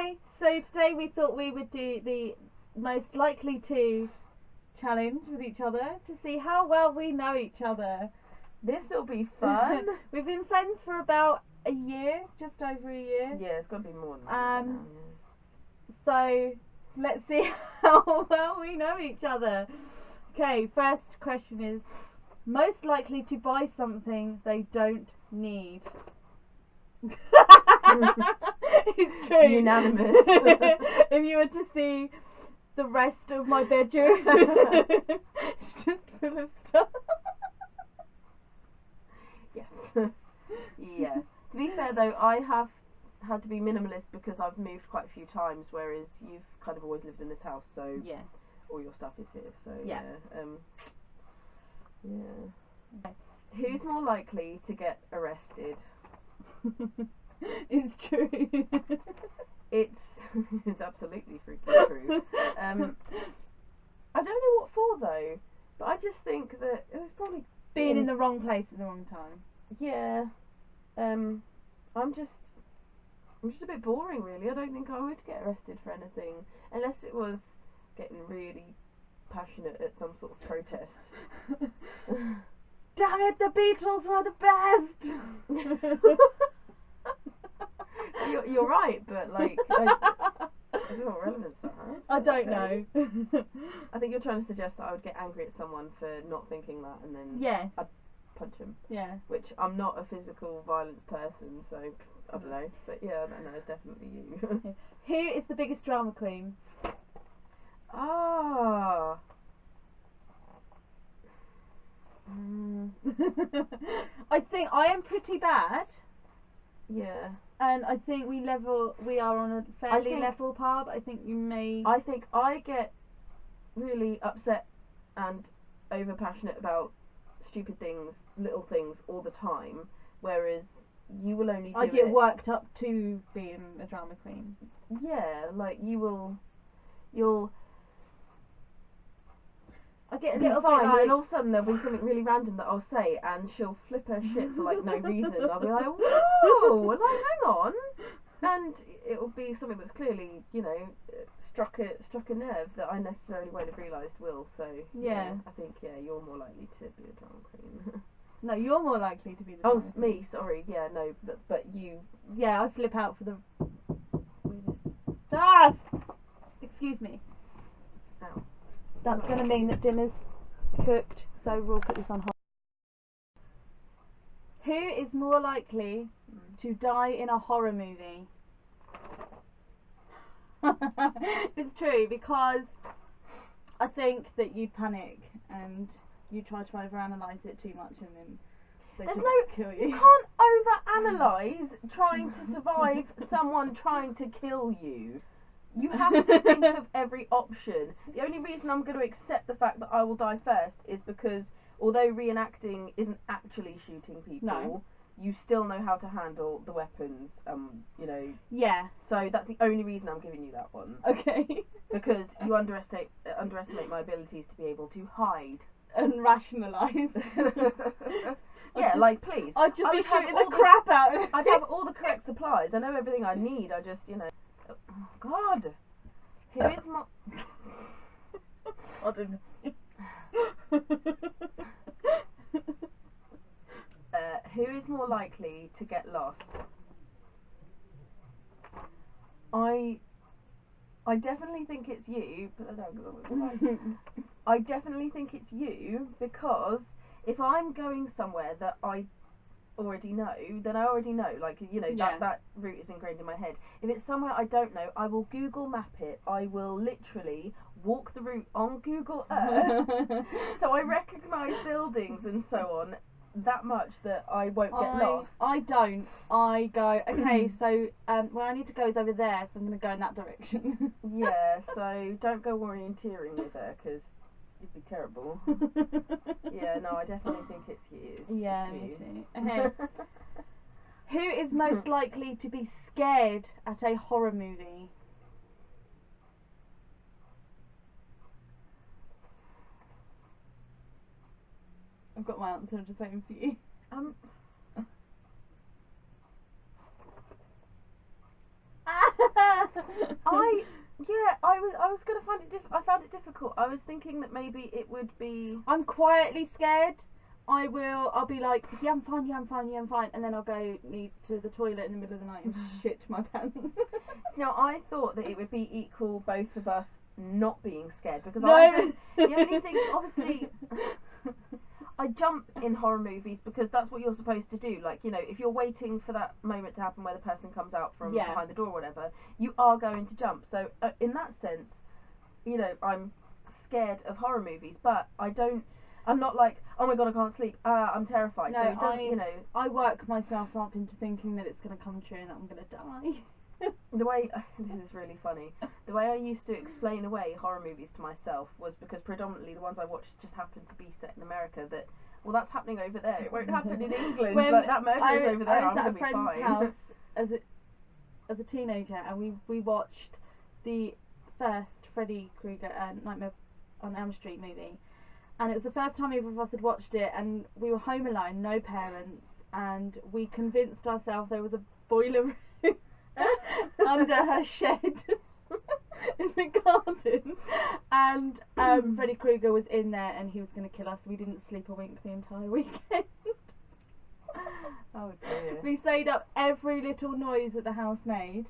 Hi, so today we thought we would do the most likely to challenge with each other to see how well we know each other. This will be fun. We've been friends for about a year, just over a year. Yeah, it's got to be more than that now, So let's see how well we know each other. Okay, first question is, most likely to buy something they don't need. It's true. Unanimous. If you were to see the rest of my bedroom, it's just full of stuff. Yes. Yeah. To be fair though, I have had to be minimalist because I've moved quite a few times, whereas you've kind of always lived in this house, so yeah, all your stuff is here. So yeah. Yeah. Who's more likely to get arrested? It's true. It's absolutely freaking true. I don't know what for though, but I just think that it was probably being in the wrong place at the wrong time. Yeah. I'm just a bit boring really. I don't think I would get arrested for anything unless it was getting really passionate at some sort of protest. Damn it, the Beatles were the best! You're right, but like, I don't know what relevance that has. I don't know. I think you're trying to suggest that I would get angry at someone for not thinking that and then I'd punch him. Yeah. Which I'm not a physical violence person, so I don't know. But yeah, no, it's definitely you. Who is the biggest drama queen? Ah. I think I am pretty bad. Yeah. And I think we are on a fairly level par, but I think you may... I think I get really upset and over passionate about stupid things, little things all the time, whereas you will only do I get worked up to being a drama queen. Yeah, like you'll I get a be little fine, bit and like... then all of a sudden there'll be something really random that I'll say, and she'll flip her shit for like no reason. I'll be like, whoa, like hang on, and it'll be something that's clearly, you know, struck a nerve that I necessarily won't have realised will. So yeah, I think you're more likely to be a drama queen. No, you're more likely to be the drama queen. Me, sorry, yeah, no, but you. Yeah, I flip out for the weirdest stuff. Excuse me. Ow. That's going to mean that dinner's cooked, so we'll put this on hold. Who is more likely to die in a horror movie? It's true, because I think that you'd panic and you try to overanalyze it too much and then kill you. You can't overanalyze trying to survive someone trying to kill you. You have to think of every option. The only reason I'm going to accept the fact that I will die first is because although reenacting isn't actually shooting people, you still know how to handle the weapons, you know. Yeah. So that's the only reason I'm giving you that one. Okay. Because you underestimate my abilities to be able to hide. And rationalise. Yeah, like please. I'd just be shooting the crap out of it. I'd have all the correct supplies. I know everything I need. I just, you know. Oh God. Who is more? I don't know. Who is more likely to get lost? I definitely think it's you, but I definitely think it's you because if I'm going somewhere that I already know, then I already know, like, you know, that route is ingrained in my head. If it's somewhere I don't know, I will Google map it. I will literally walk the route on Google Earth so I recognise buildings and so on that much that I won't get lost. I don't. I go, okay, so where I need to go is over there, so I'm going to go in that direction. Yeah, so don't go orienteering me there because it'd be terrible. Yeah, no, I definitely think it's you. Me too. Okay. Who is most likely to be scared at a horror movie? I've got my answer, I'm just waiting for you. I was gonna find it I found it difficult. I was thinking that maybe it would be. I'm quietly scared. I'll be like, yeah, I'm fine, yeah, I'm fine, yeah, I'm fine, and then I'll go to the toilet in the middle of the night and shit my pants. Now, I thought that it would be equal, both of us not being scared, because No. I don't. The only thing, obviously, I jump in horror movies because that's what you're supposed to do. Like, you know, if you're waiting for that moment to happen where the person comes out from behind the door or whatever, you are going to jump. So, in that sense, you know, I'm scared of horror movies, but I'm not like, oh my god, I can't sleep. I'm terrified. No, so it doesn't, you know. I work myself up into thinking that it's going to come true and that I'm going to die. The way this is really funny. The way I used to explain away horror movies to myself was because predominantly the ones I watched just happened to be set in America. That, well, that's happening over there. It won't happen in England. But that murder is over there. I'm going to be fine. I was at a friend's house as a teenager, and we watched the first Freddy Krueger Nightmare on Elm Street movie. And it was the first time either of us had watched it, and we were home alone, no parents, and we convinced ourselves there was a boiler room under her shed in the garden, and Freddy Krueger was in there and he was going to kill us. We didn't sleep a wink the entire weekend. Oh dear. We stayed up every little noise that the house made.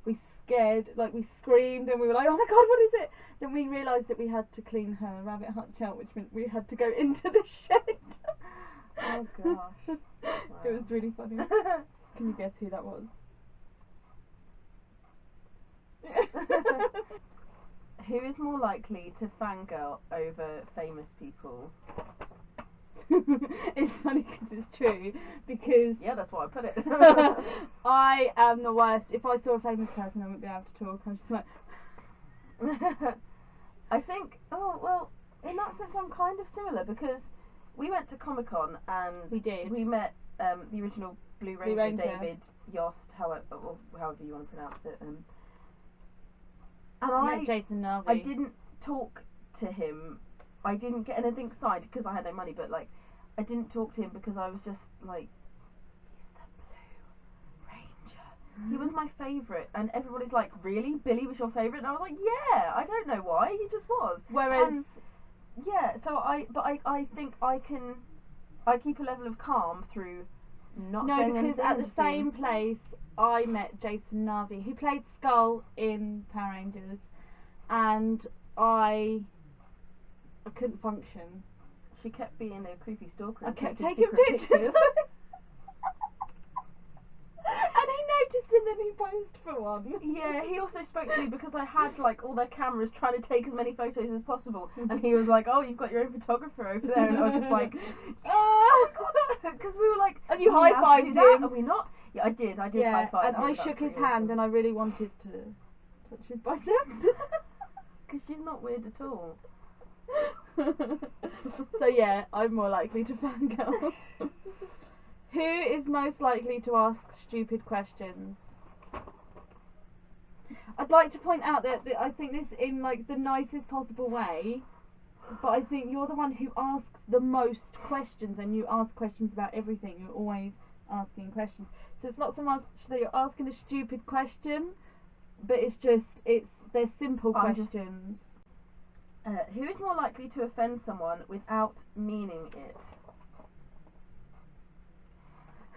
We scared, like we screamed, and we were like, oh my god, what is it? Then we realised that we had to clean her rabbit hutch out, which meant we had to go into the shed. Oh gosh. Wow. It was really funny. Can you guess who that was? Who is more likely to fangirl over famous people? It's funny because it's true, because yeah, that's why I put it. I am the worst. If I saw a famous person, I wouldn't be able to talk. I'm just like I think, oh well, in that sense I'm kind of similar, because we went to Comic-Con and we met the original Blue Ranger. David Yost, however you want to pronounce it, and I met Jason Narvi. I didn't talk to him. I didn't get anything signed because I had no money, but like I didn't talk to him because I was just like, he's the Blue Ranger. He was my favourite, and everybody's like, really? Billy was your favourite? And I was like, yeah, I don't know why, he just was. Whereas yeah, so I think I keep a level of calm through not saying anything. No, because at the same place I met Jason Narvi, who played Skull in Power Rangers, and I couldn't function. She kept being a creepy stalker. I and kept taking taking pictures. And he noticed and then he posed for one. Yeah, he also spoke to me because I had like all their cameras trying to take as many photos as possible, and he was like, oh, you've got your own photographer over there, and I was just like, because we were like, and you high-fived him. Are we not? Yeah, I did high-five him. And I shook his hand, and I really wanted to touch his biceps. Because she's not weird at all. So yeah, I'm more likely to fangirl. Who is most likely to ask stupid questions? I'd like to point out that I think this in like the nicest possible way, but I think you're the one who asks the most questions, and you ask questions about everything. You're always asking questions. So it's not so much that you're asking a stupid question, but they're simple questions. Who is more likely to offend someone without meaning it?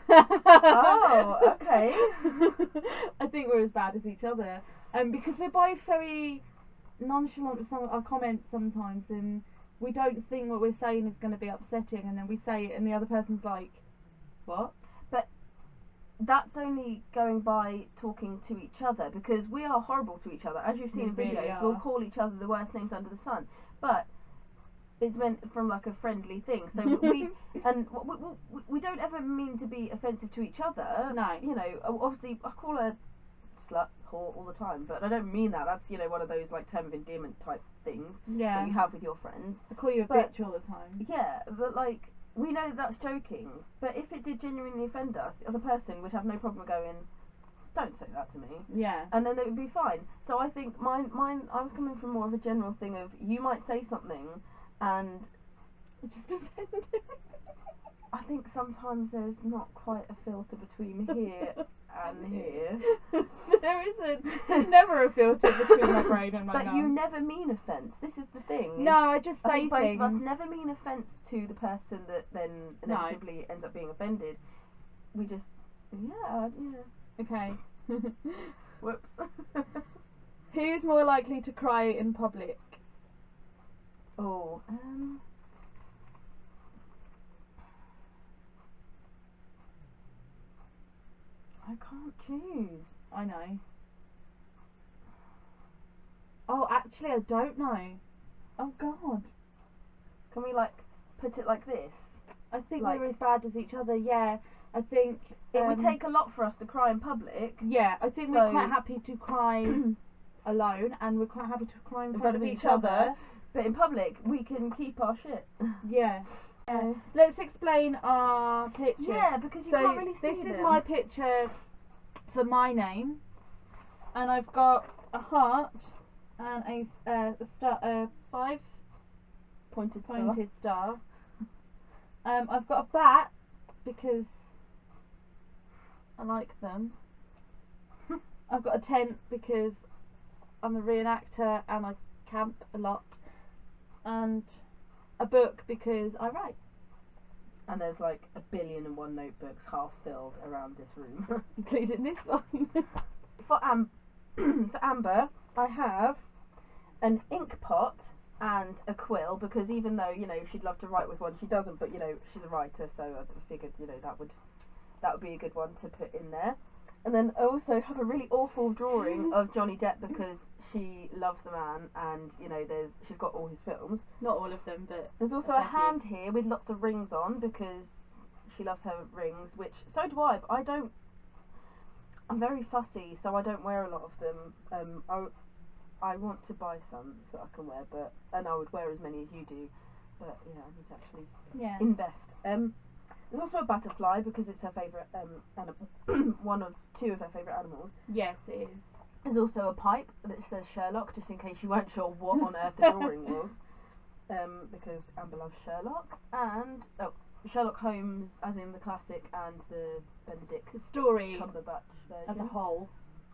Oh, okay. I think we're as bad as each other, because we're both very nonchalant with some of our comments sometimes, and we don't think what we're saying is going to be upsetting, and then we say it and the other person's like, what? But that's only going by talking to each other, because we are horrible to each other. As you've seen in videos, we'll call each other the worst names under the sun, but it's meant from like a friendly thing. So we don't ever mean to be offensive to each other. No. You know, obviously I call her slut, whore all the time, but I don't mean that. That's, you know, one of those like term of endearment type things that you have with your friends. I call you a bitch all the time. Yeah, but like, we know that's joking, but if it did genuinely offend us, the other person would have no problem going, don't say that to me. Yeah. And then it would be fine. So I think mine I was coming from more of a general thing of, you might say something and just offend him. I think sometimes there's not quite a filter between here and here. There isn't. there's never a filter between my brain and my But mouth. you never mean offence. This is the thing. No, I just I say think both things. of us never mean offence to the person that then inevitably ends up being offended. We just, yeah. Okay. Whoops. Who's more likely to cry in public? Oh, I can't choose. I know. Oh, actually, I don't know. Oh God. Can we put it like this? I think Like- we're as bad as each other. Yeah. I think It would take a lot for us to cry in public. Yeah, I think we're So- quite happy to cry alone, and we're quite happy to cry in front of each other. other. But in public, we can keep our shit. Yeah. Let's explain our picture. Yeah, because you So can't really see this is them. my picture for my name, and I've got a heart and a star, 5 pointed star. I've got a bat because I like them. I've got a tent because I'm a reenactor and I camp a lot, and a book because I write. And there's 1,000,000,001 notebooks half filled around this room. Including this one. For Amber, I have an ink pot and a quill, because even though she'd love to write with one, she doesn't. But she's a writer, so I figured that would be a good one to put in there. And then I also have a really awful drawing of Johnny Depp because she loves the man, and she's got all his films. Not all of them, but There's also a hand here with lots of rings on because she loves her rings, which so do I. But I'm very fussy, so I don't wear a lot of them. I want to buy some so I can wear, and I would wear as many as you do. But yeah, I need to actually invest. There's also a butterfly because it's her favourite animal, one of two of her favourite animals. Yes, it is. There's also a pipe that says Sherlock, just in case you weren't sure what on earth the drawing was. Because Amber loves Sherlock. And Sherlock Holmes, as in the classic, and the Benedict Story Cumberbatch version. as a whole.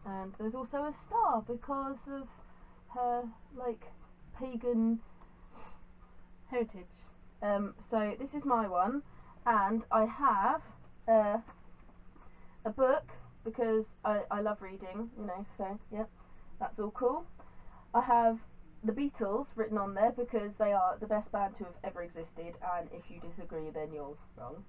And there's also a star because of her pagan Heritage. So this is my one, and I have a book because I love reading, so yep, that's all cool. I have the Beatles written on there because they are the best band to have ever existed, and if you disagree then you're wrong.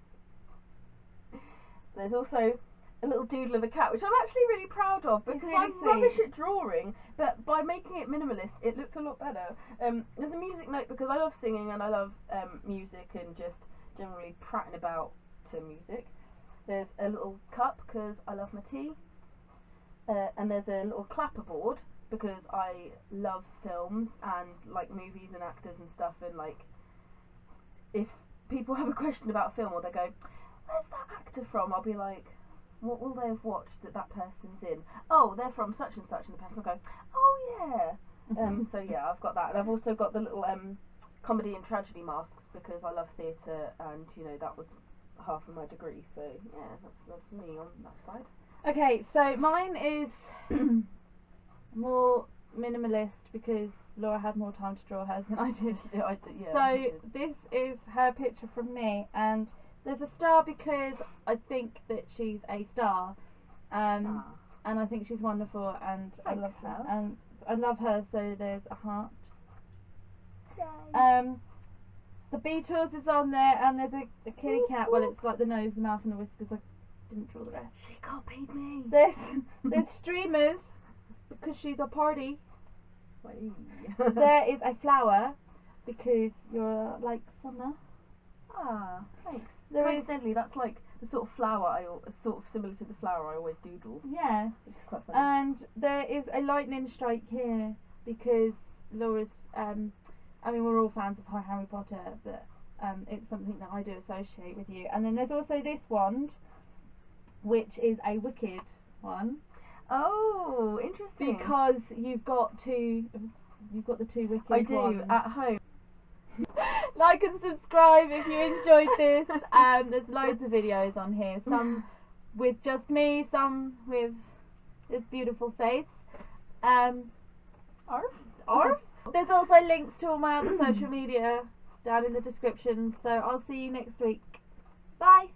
There's also a little doodle of a cat, which I'm actually really proud of because really I'm sweet. rubbish at drawing, but by making it minimalist it looks a lot better. There's a music note because I love singing and I love music and just generally prattling about to music. There's a little cup because I love my tea, and there's a little clapperboard because I love films and movies and actors and stuff, and if people have a question about a film or they go, where's that actor from, I'll be like, what will they have watched that person's in? Oh, they're from such and such, and the person will go, oh yeah. So yeah, I've got that, and I've also got the little comedy and tragedy masks because I love theatre, and that was half of my degree, so yeah, that's me on that side. Okay, so mine is more minimalist because Laura had more time to draw hers than I did. So this is her picture from me, and there's a star because I think that she's a star, and I think she's wonderful, and I love her, and I love her. So there's a heart. Yay. The Beatles is on there, and there's a kitty cat. Well, it's the nose, the mouth, and the whiskers. I didn't draw the rest. She copied me. There's streamers because she's a party. Wait. There is a flower because you're like summer. Ah, thanks. Coincidentally, that's the sort of flower sort of similar to the flower I always doodle. Yeah. Which is quite funny. And there is a lightning strike here because Laura's. We're all fans of Harry Potter, but it's something that I do associate with you. And then there's also this wand, which is a wicked one. Oh, interesting. Because you've got the two wicked I do wands. at home. Like and subscribe if you enjoyed this. There's loads of videos on here. Some with just me, some with his beautiful face. Arf. Arf. There's also links to all my other social media down in the description. So I'll see you next week. Bye.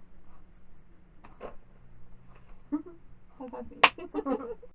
Bye-bye.